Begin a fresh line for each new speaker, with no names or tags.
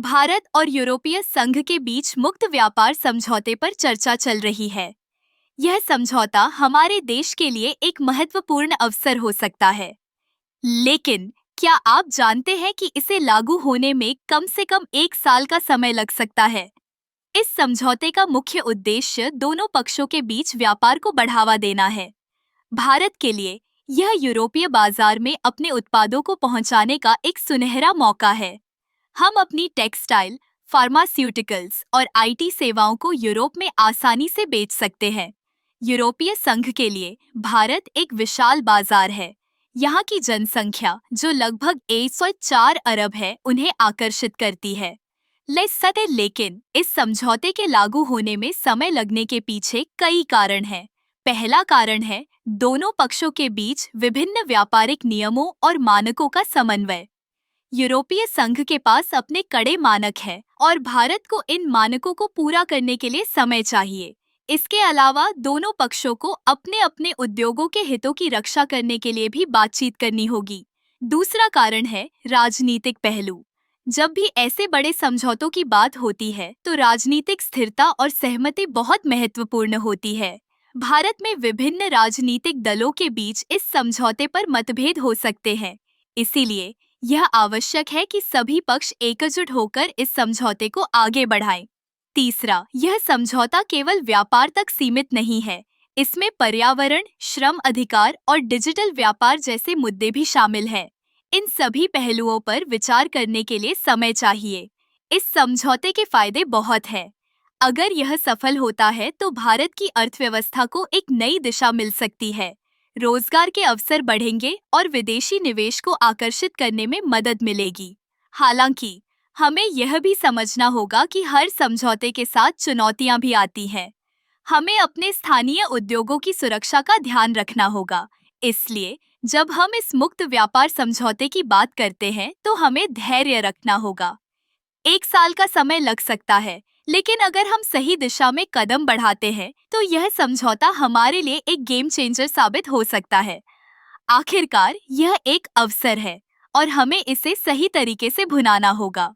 भारत और यूरोपीय संघ के बीच मुक्त व्यापार समझौते पर चर्चा चल रही है। यह समझौता हमारे देश के लिए एक महत्वपूर्ण अवसर हो सकता है। लेकिन क्या आप जानते हैं कि इसे लागू होने में कम से कम 1 साल का समय लग सकता है? इस समझौते का मुख्य उद्देश्य दोनों पक्षों के बीच व्यापार को बढ़ावा देना है। भारत के लिए यह यूरोपीय बाजार में अपने उत्पादों को पहुंचाने का एक सुनहरा मौका है। हम अपनी टेक्सटाइल, फार्मास्यूटिकल्स और आईटी सेवाओं को यूरोप में आसानी से बेच सकते हैं। यूरोपीय संघ के लिए भारत एक विशाल बाजार है। यहाँ की जनसंख्या, जो लगभग 104 अरब है, उन्हें आकर्षित करती है। लेकिन इस समझौते के लागू होने में समय लगने के पीछे कई कारण हैं। पहला कारण है दोनों पक्षों के बीच विभिन्न व्यापारिक नियमों और मानकों का समन्वय। यूरोपीय संघ के पास अपने कड़े मानक हैं और भारत को इन मानकों को पूरा करने के लिए समय चाहिए। इसके अलावा दोनों पक्षों को अपने अपने उद्योगों के हितों की रक्षा करने के लिए भी बातचीत करनी होगी। दूसरा कारण है राजनीतिक पहलू। जब भी ऐसे बड़े समझौतों की बात होती है तो राजनीतिक स्थिरता और सहमति बहुत महत्वपूर्ण होती है। भारत में विभिन्न राजनीतिक दलों के बीच इस समझौते पर मतभेद हो सकते हैं। इसीलिए यह आवश्यक है कि सभी पक्ष एकजुट होकर इस समझौते को आगे बढ़ाएं। तीसरा, यह समझौता केवल व्यापार तक सीमित नहीं है। इसमें पर्यावरण, श्रम अधिकार और डिजिटल व्यापार जैसे मुद्दे भी शामिल हैं। इन सभी पहलुओं पर विचार करने के लिए समय चाहिए। इस समझौते के फायदे बहुत हैं। अगर यह सफल होता है तो भारत की अर्थव्यवस्था को एक नई दिशा मिल सकती है। रोजगार के अवसर बढ़ेंगे और विदेशी निवेश को आकर्षित करने में मदद मिलेगी। हालांकि हमें यह भी समझना होगा कि हर समझौते के साथ चुनौतियां भी आती हैं। हमें अपने स्थानीय उद्योगों की सुरक्षा का ध्यान रखना होगा। इसलिए जब हम इस मुक्त व्यापार समझौते की बात करते हैं तो हमें धैर्य रखना होगा। 1 साल का समय लग सकता है, लेकिन अगर हम सही दिशा में कदम बढ़ाते हैं तो यह समझौता हमारे लिए एक गेम चेंजर साबित हो सकता है। आखिरकार यह एक अवसर है और हमें इसे सही तरीके से भुनाना होगा।